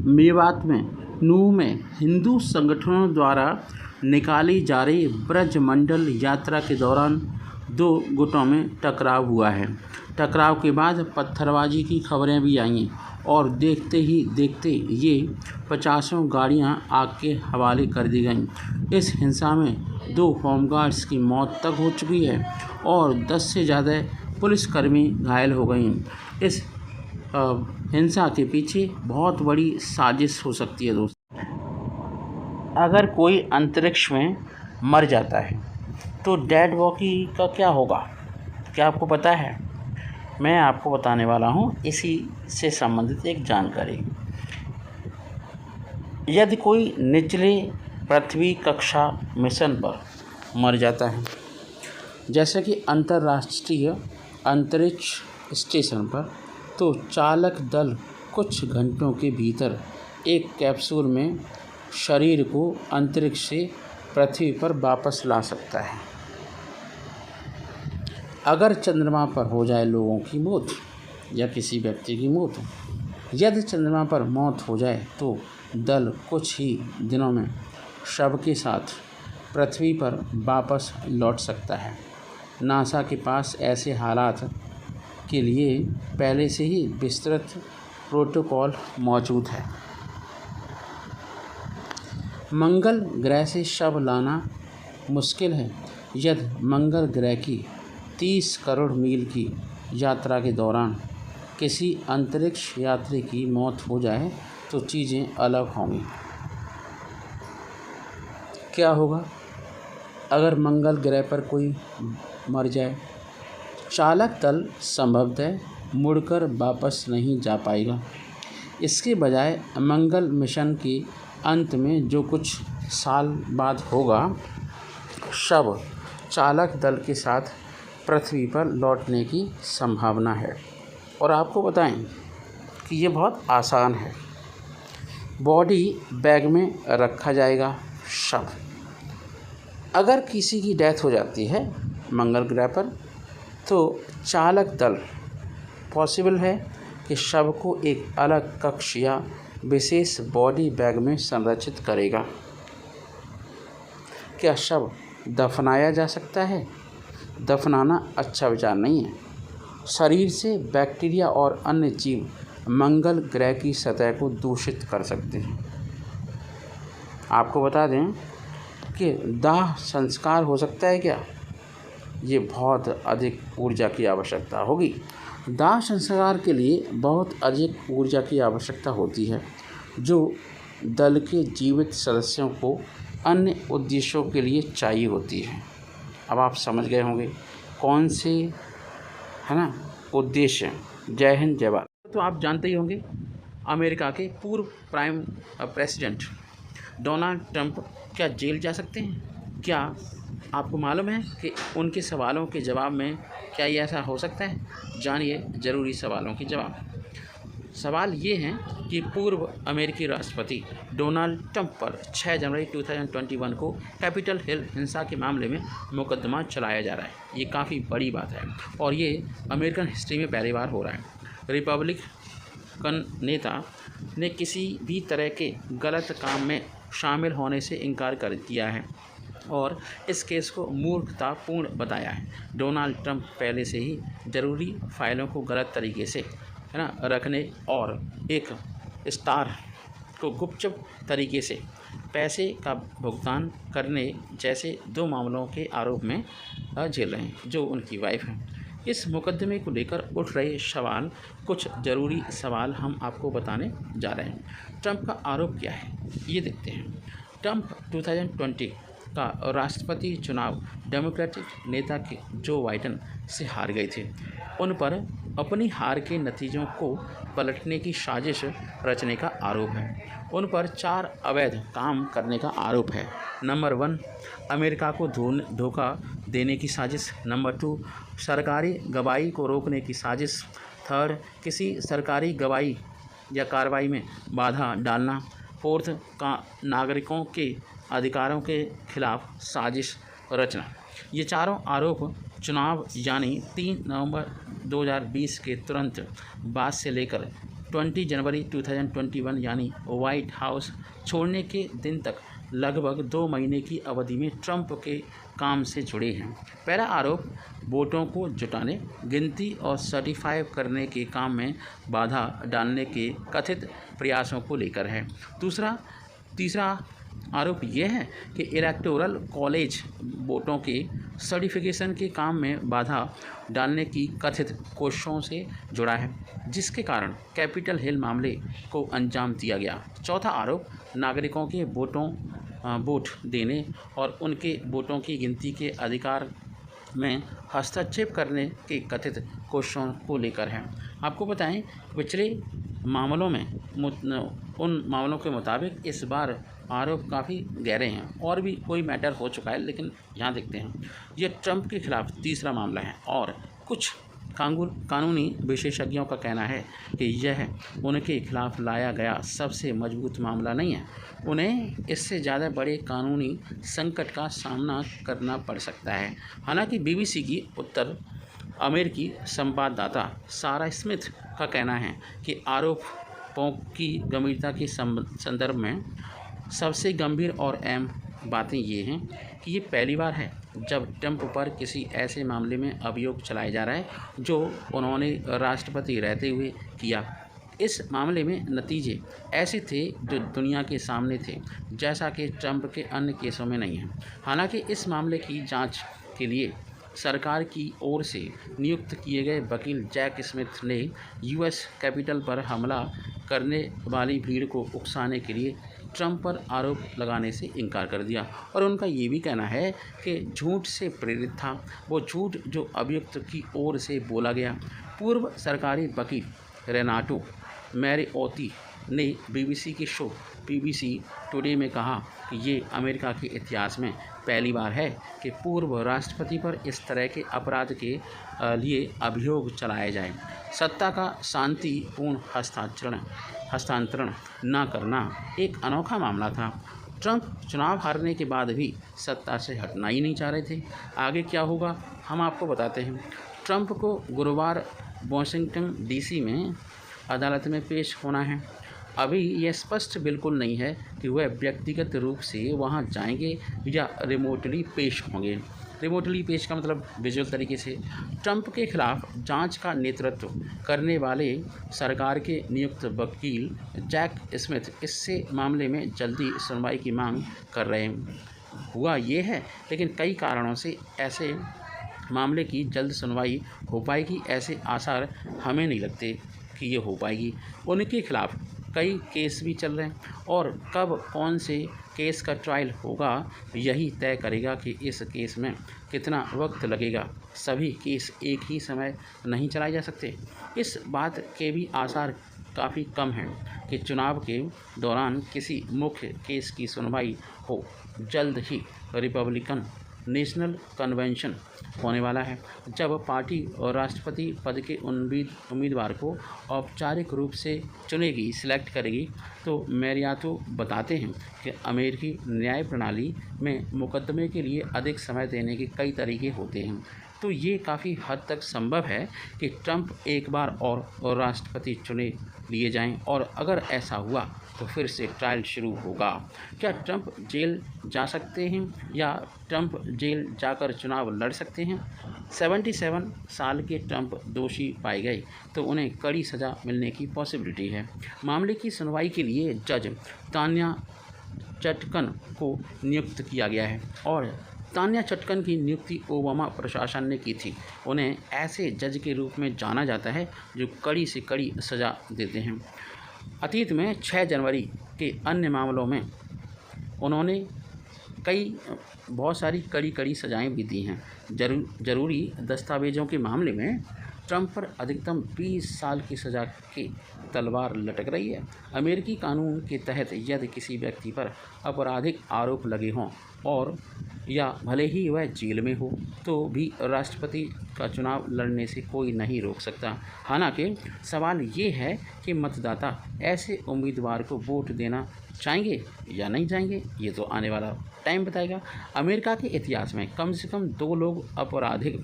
मेवात में नूह में हिंदू संगठनों द्वारा निकाली जा रही ब्रजमंडल यात्रा के दौरान दो गुटों में टकराव हुआ है। टकराव के बाद पत्थरबाजी की खबरें भी आईं और देखते ही देखते ये 50 गाड़ियां आग के हवाले कर दी गईं। इस हिंसा में 2 होमगार्ड्स की मौत तक हो चुकी है और 10 से ज़्यादा पुलिसकर्मी घायल हो गए। इस हिंसा के पीछे बहुत बड़ी साजिश हो सकती है दोस्तों। अगर कोई अंतरिक्ष में मर जाता है तो डेड बॉडी का क्या होगा, क्या आपको पता है? मैं आपको बताने वाला हूँ इसी से संबंधित एक जानकारी। यदि कोई निचले पृथ्वी कक्षा मिशन पर मर जाता है, जैसे कि अंतर्राष्ट्रीय अंतरिक्ष स्टेशन पर, तो चालक दल कुछ घंटों के भीतर एक कैप्सूल में शरीर को अंतरिक्ष से पृथ्वी पर वापस ला सकता है। अगर चंद्रमा पर हो जाए लोगों की मौत या किसी व्यक्ति की मौत, यदि चंद्रमा पर मौत हो जाए तो दल कुछ ही दिनों में शव के साथ पृथ्वी पर वापस लौट सकता है। नासा के पास ऐसे हालात के लिए पहले से ही विस्तृत प्रोटोकॉल मौजूद है। मंगल ग्रह से शव लाना मुश्किल है। यदि मंगल ग्रह की 30 करोड़ मील की यात्रा के दौरान किसी अंतरिक्ष यात्री की मौत हो जाए तो चीज़ें अलग होंगी। क्या होगा अगर मंगल ग्रह पर कोई मर जाए? चालक दल संभवतः मुड़कर वापस नहीं जा पाएगा। इसके बजाय मंगल मिशन के अंत में जो कुछ साल बाद होगा, शव चालक दल के साथ पृथ्वी पर लौटने की संभावना है। और आपको बताएं कि ये बहुत आसान है। बॉडी बैग में रखा जाएगा शव। अगर किसी की डेथ हो जाती है मंगल ग्रह पर, तो चालक दल पॉसिबल है कि शव को एक अलग कक्ष या विशेष बॉडी बैग में संरक्षित करेगा। क्या शव दफनाया जा सकता है? दफनाना अच्छा विचार नहीं है। शरीर से बैक्टीरिया और अन्य जीव मंगल ग्रह की सतह को दूषित कर सकते हैं। आपको बता दें कि दाह संस्कार हो सकता है क्या? ये बहुत अधिक ऊर्जा की आवश्यकता होगी। दाह संस्कार के लिए बहुत अधिक ऊर्जा की आवश्यकता होती है, जो दल के जीवित सदस्यों को अन्य उद्देश्यों के लिए चाहिए होती है। अब आप समझ गए होंगे कौन से, है ना, उद्देश्य। जय हिंद जय भारत। तो आप जानते ही होंगे अमेरिका के पूर्व प्राइम प्रेसिडेंट डोनाल्ड ट्रंप क्या जेल जा सकते हैं? क्या आपको मालूम है कि उनके सवालों के जवाब में क्या ये ऐसा हो सकता है? जानिए ज़रूरी सवालों के जवाब। सवाल ये हैं कि पूर्व अमेरिकी राष्ट्रपति डोनाल्ड ट्रंप पर 6 जनवरी 2021 को कैपिटल हिल हिंसा के मामले में मुकदमा चलाया जा रहा है। ये काफ़ी बड़ी बात है और ये अमेरिकन हिस्ट्री में पहली बार हो रहा है। रिपब्लिकन नेता ने किसी भी तरह के गलत काम में शामिल होने से इनकार कर दिया है और इस केस को मूर्खतापूर्ण बताया है। डोनाल्ड ट्रंप पहले से ही ज़रूरी फाइलों को गलत तरीके से, है ना, रखने और एक स्टार को गुपचुप तरीके से पैसे का भुगतान करने जैसे 2 मामलों के आरोप में झेल रहे हैं, जो उनकी वाइफ हैं। इस मुकदमे को लेकर उठ रहे सवाल, कुछ ज़रूरी सवाल हम आपको बताने जा रहे हैं। ट्रंप का आरोप क्या है, ये देखते हैं। ट्रंप 2020 का राष्ट्रपति चुनाव डेमोक्रेटिक नेता के जो बाइडेन से हार गए थे। उन पर अपनी हार के नतीजों को पलटने की साजिश रचने का आरोप है। उन पर 4 अवैध काम करने का आरोप है। नंबर 1, अमेरिका को धोखा देने की साजिश। नंबर 2, सरकारी गवाही को रोकने की साजिश। 3, किसी सरकारी गवाही या कार्रवाई में बाधा डालना। 4, का नागरिकों के अधिकारों के खिलाफ साजिश रचना। ये चारों आरोप चुनाव यानी 3 नवंबर 2020 के तुरंत बाद से लेकर 20 जनवरी 2021 यानी व्हाइट हाउस छोड़ने के दिन तक लगभग 2 महीने की अवधि में ट्रंप के काम से जुड़े हैं। पहला आरोप वोटों को जुटाने, गिनती और सर्टिफाई करने के काम में बाधा डालने के कथित प्रयासों को लेकर है। तीसरा आरोप यह है कि इलेक्टोरल कॉलेज वोटों के सर्टिफिकेशन के काम में बाधा डालने की कथित कोशिशों से जुड़ा है, जिसके कारण कैपिटल हिल मामले को अंजाम दिया गया। चौथा आरोप नागरिकों के वोट देने और उनके वोटों की गिनती के अधिकार में हस्तक्षेप करने के कथित कोशिशों को लेकर है। आपको बताएं, पिछले मामलों में उन मामलों के मुताबिक इस बार आरोप काफ़ी गहरे हैं और भी कोई मैटर हो चुका है, लेकिन यहाँ देखते हैं। ये ट्रंप के खिलाफ तीसरा मामला है और कुछ कानूनी विशेषज्ञों का कहना है कि यह उनके खिलाफ लाया गया सबसे मजबूत मामला नहीं है। उन्हें इससे ज़्यादा बड़े कानूनी संकट का सामना करना पड़ सकता है। हालांकि बीबीसी की उत्तर अमेरिकी संवाददाता सारा स्मिथ का कहना है कि आरोपों की गंभीरता के संदर्भ में सबसे गंभीर और अहम बातें ये हैं कि ये पहली बार है जब ट्रंप पर किसी ऐसे मामले में अभियोग चलाया जा रहा है जो उन्होंने राष्ट्रपति रहते हुए किया। इस मामले में नतीजे ऐसे थे जो दुनिया के सामने थे, जैसा कि ट्रंप के अन्य केसों में नहीं है। हालांकि इस मामले की जांच के लिए सरकार की ओर से नियुक्त किए गए वकील जैक स्मिथ ने यूएस कैपिटल पर हमला करने वाली भीड़ को उकसाने के लिए ट्रंप पर आरोप लगाने से इनकार कर दिया और उनका ये भी कहना है कि झूठ से प्रेरित था वो झूठ जो अभियुक्त की ओर से बोला गया। पूर्व सरकारी वकील रेनाटो मैरिओती ने बीबीसी के शो बीबीसी टुडे में कहा कि ये अमेरिका के इतिहास में पहली बार है कि पूर्व राष्ट्रपति पर इस तरह के अपराध के लिए अभियोग चलाया जाए। सत्ता का शांतिपूर्ण हस्तांतरण न करना एक अनोखा मामला था। ट्रंप चुनाव हारने के बाद भी सत्ता से हटना ही नहीं चाह रहे थे। आगे क्या होगा हम आपको बताते हैं। ट्रंप को गुरुवार वाशिंगटन डीसी में अदालत में पेश होना है। अभी यह स्पष्ट बिल्कुल नहीं है कि वह व्यक्तिगत रूप से वहां जाएंगे या रिमोटली पेश होंगे। रिमोटली पेश का मतलब विजुअल तरीके से। ट्रंप के खिलाफ जांच का नेतृत्व करने वाले सरकार के नियुक्त वकील जैक स्मिथ इससे मामले में जल्दी सुनवाई की मांग कर रहे हैं। हुआ ये है, लेकिन कई कारणों से ऐसे मामले की जल्द सुनवाई हो पाएगी ऐसे आसार हमें नहीं लगते कि ये हो पाएगी। उनके खिलाफ कई केस भी चल रहे हैं और कब कौन से केस का ट्रायल होगा यही तय करेगा कि इस केस में कितना वक्त लगेगा। सभी केस एक ही समय नहीं चलाए जा सकते। इस बात के भी आसार काफ़ी कम हैं कि चुनाव के दौरान किसी मुख्य केस की सुनवाई हो। जल्द ही रिपब्लिकन नेशनल कन्वेंशन होने वाला है, जब पार्टी और राष्ट्रपति पद के उम्मीदवार को औपचारिक रूप से चुनेगी, सिलेक्ट करेगी। तो मैरियातो बताते हैं कि अमेरिकी न्याय प्रणाली में मुकदमे के लिए अधिक समय देने के कई तरीके होते हैं। तो ये काफ़ी हद तक संभव है कि ट्रंप एक बार और राष्ट्रपति चुने लिए जाएं और अगर ऐसा हुआ तो फिर से ट्रायल शुरू होगा। क्या ट्रंप जेल जा सकते हैं या ट्रंप जेल जाकर चुनाव लड़ सकते हैं? 77 साल के ट्रंप दोषी पाए गए तो उन्हें कड़ी सज़ा मिलने की पॉसिबिलिटी है। मामले की सुनवाई के लिए जज तान्या चटकन को नियुक्त किया गया है और तान्या चटकन की नियुक्ति ओबामा प्रशासन ने की थी। उन्हें ऐसे जज के रूप में जाना जाता है जो कड़ी से कड़ी सज़ा देते हैं। अतीत में 6 जनवरी के अन्य मामलों में उन्होंने बहुत सारी कड़ी सज़ाएं भी दी हैं। ज़रूरी दस्तावेज़ों के मामले में ट्रंप पर अधिकतम 20 साल की सज़ा की तलवार लटक रही है। अमेरिकी कानून के तहत यदि किसी व्यक्ति पर आपराधिक आरोप लगे हों और या भले ही वह जेल में हो तो भी राष्ट्रपति का चुनाव लड़ने से कोई नहीं रोक सकता। हालांकि सवाल ये है कि मतदाता ऐसे उम्मीदवार को वोट देना चाहेंगे या नहीं चाहेंगे, ये तो आने वाला टाइम बताएगा। अमेरिका के इतिहास में कम से कम 2 लोग आपराधिक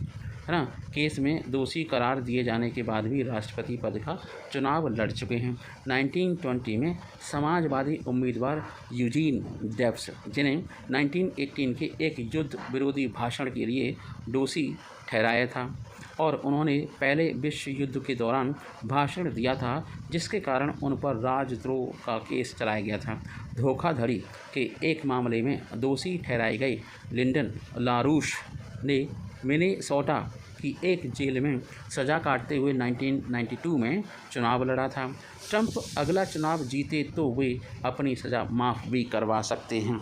है ना, केस में दोषी करार दिए जाने के बाद भी राष्ट्रपति पद का चुनाव लड़ चुके हैं। 1920 में समाजवादी उम्मीदवार यूजीन डेव्स, जिन्हें 1918 के एक युद्ध विरोधी भाषण के लिए दोषी ठहराया था और उन्होंने पहले विश्व युद्ध के दौरान भाषण दिया था, जिसके कारण उन पर राजद्रोह का केस चलाया गया था। धोखाधड़ी के एक मामले में दोषी ठहराए गए लिंडन लारूश ने मिनेसोटा की एक जेल में सज़ा काटते हुए 1992 में चुनाव लड़ा था। ट्रंप अगला चुनाव जीते तो वे अपनी सज़ा माफ़ भी करवा सकते हैं।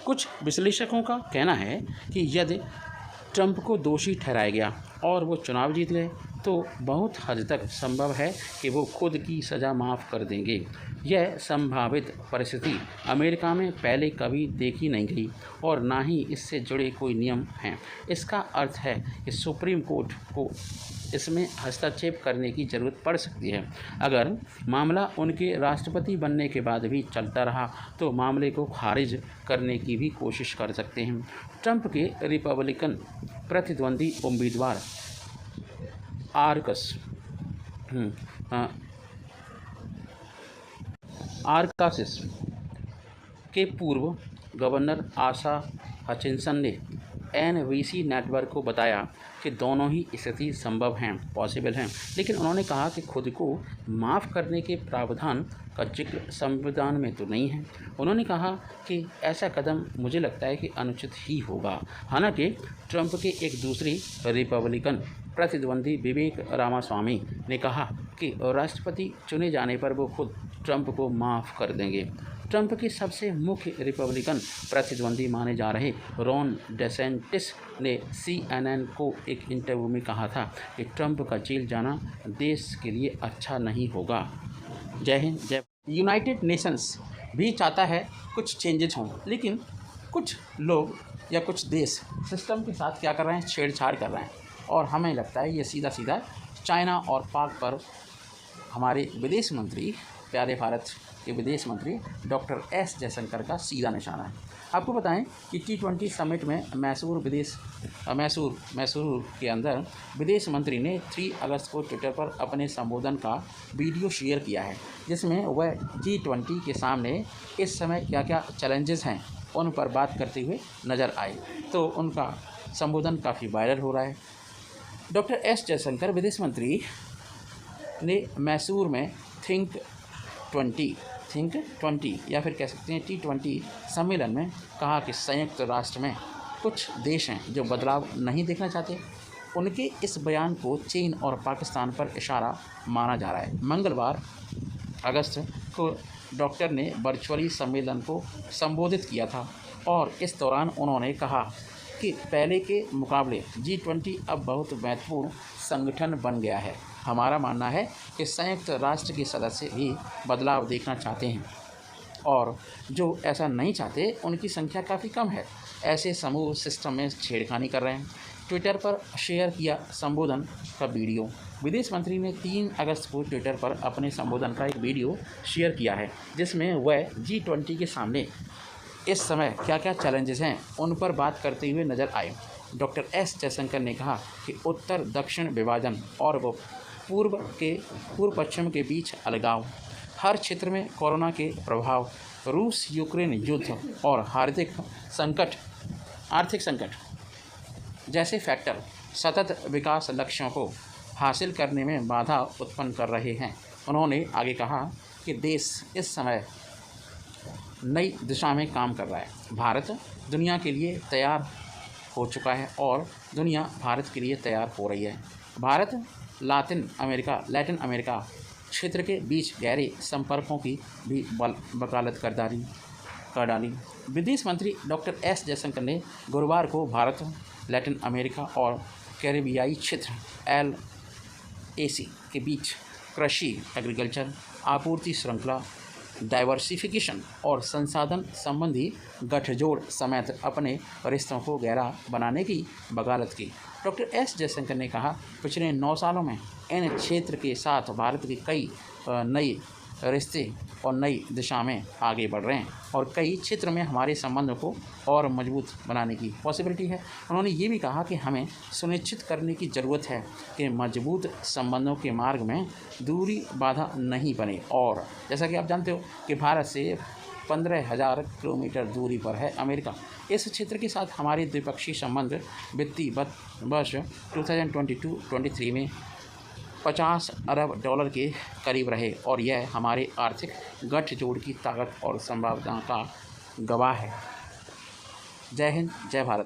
कुछ विश्लेषकों का कहना है कि यदि ट्रंप को दोषी ठहराया गया और वो चुनाव जीत गए तो बहुत हद तक संभव है कि वो खुद की सज़ा माफ़ कर देंगे। यह संभावित परिस्थिति अमेरिका में पहले कभी देखी नहीं गई और ना ही इससे जुड़े कोई नियम हैं। इसका अर्थ है कि सुप्रीम कोर्ट को इसमें हस्तक्षेप करने की ज़रूरत पड़ सकती है। अगर मामला उनके राष्ट्रपति बनने के बाद भी चलता रहा तो मामले को खारिज करने की भी कोशिश कर सकते हैं। ट्रंप के रिपब्लिकन प्रतिद्वंदी उम्मीदवार आरकासिस के पूर्व गवर्नर आशा हचिनसन ने NBC नेटवर्क को बताया कि दोनों ही स्थिति संभव हैं, पॉसिबल हैं, लेकिन उन्होंने कहा कि खुद को माफ़ करने के प्रावधान का जिक्र संविधान में तो नहीं है। उन्होंने कहा कि ऐसा कदम मुझे लगता है कि अनुचित ही होगा। हालांकि ट्रंप के एक दूसरे रिपब्लिकन प्रतिद्वंदी विवेक रामास्वामी ने कहा कि राष्ट्रपति चुने जाने पर वो खुद ट्रंप को माफ़ कर देंगे। ट्रंप के सबसे मुख्य रिपब्लिकन प्रतिद्वंदी माने जा रहे रॉन डेसेंटिस ने CNN को एक इंटरव्यू में कहा था कि ट्रंप का जेल जाना देश के लिए अच्छा नहीं होगा। जय हिंद, जय। यूनाइटेड नेशंस भी चाहता है कुछ चेंजेस हों, लेकिन कुछ लोग या कुछ देश सिस्टम के साथ क्या कर रहे हैं, छेड़छाड़ कर रहे हैं और हमें लगता है ये सीधा सीधा चाइना और पाक पर हमारे विदेश मंत्री, प्यारे भारत के विदेश मंत्री डॉक्टर S जयशंकर का सीधा निशाना है। आपको बताएं कि G20 समिट में मैसूर के अंदर विदेश मंत्री ने 3 अगस्त को ट्विटर पर अपने संबोधन का वीडियो शेयर किया है, जिसमें वह G20 के सामने इस समय क्या क्या चैलेंजेस हैं उन पर बात करते हुए नज़र आए। तो उनका संबोधन काफ़ी वायरल हो रहा है। डॉक्टर S जयशंकर विदेश मंत्री ने मैसूर में थिंक 20 या फिर कह सकते हैं T20 सम्मेलन में कहा कि संयुक्त राष्ट्र में कुछ देश हैं जो बदलाव नहीं देखना चाहते। उनके इस बयान को चीन और पाकिस्तान पर इशारा माना जा रहा है। मंगलवार अगस्त को डॉक्टर ने वर्चुअली सम्मेलन को संबोधित किया था और इस दौरान उन्होंने कहा कि पहले के मुकाबले G20 अब बहुत महत्वपूर्ण संगठन बन गया है। हमारा मानना है कि संयुक्त राष्ट्र के सदस्य भी बदलाव देखना चाहते हैं और जो ऐसा नहीं चाहते उनकी संख्या काफ़ी कम है। ऐसे समूह सिस्टम में छेड़खानी कर रहे हैं। ट्विटर पर शेयर किया संबोधन का वीडियो। विदेश मंत्री ने 3 अगस्त को ट्विटर पर अपने संबोधन का एक वीडियो शेयर किया है, जिसमें वह G20 के सामने इस समय क्या क्या चैलेंजेस हैं उन पर बात करते हुए नज़र आए। डॉक्टर S जयशंकर ने कहा कि उत्तर दक्षिण विभाजन और वो पूर्व पश्चिम के बीच अलगाव, हर क्षेत्र में कोरोना के प्रभाव, रूस यूक्रेन युद्ध और आर्थिक संकट जैसे फैक्टर सतत विकास लक्ष्यों को हासिल करने में बाधा उत्पन्न कर रहे हैं। उन्होंने आगे कहा कि देश इस समय नई दिशा में काम कर रहा है। भारत दुनिया के लिए तैयार हो चुका है और दुनिया भारत के लिए तैयार हो रही है। भारत लैटिन अमेरिका क्षेत्र के बीच गहरे संपर्कों की भी वकालत कर डाली। विदेश मंत्री डॉक्टर S जयशंकर ने गुरुवार को भारत, लैटिन अमेरिका और कैरिबियाई क्षेत्र LAC के बीच कृषि, एग्रीकल्चर, आपूर्ति श्रृंखला, डाइवर्सिफिकेशन और संसाधन संबंधी गठजोड़ समेत अपने रिश्तों को गहरा बनाने की वकालत की। डॉक्टर S जयशंकर ने कहा, पिछले 9 सालों में इन क्षेत्र के साथ भारत के कई नए रिश्ते और नई दिशा में आगे बढ़ रहे हैं और कई क्षेत्र में हमारे संबंधों को और मजबूत बनाने की पॉसिबिलिटी है। उन्होंने ये भी कहा कि हमें सुनिश्चित करने की ज़रूरत है कि मजबूत संबंधों के मार्ग में दूरी बाधा नहीं बने। और जैसा कि आप जानते हो कि भारत से 15,000 किलोमीटर दूरी पर है अमेरिका। इस क्षेत्र के साथ हमारे द्विपक्षीय संबंध वित्तीय वर्ष 2022-23 में 50 अरब डॉलर के करीब रहे और यह हमारे आर्थिक गठजोड़ की ताकत और संभावना का गवाह है। जय हिंद, जय भारत।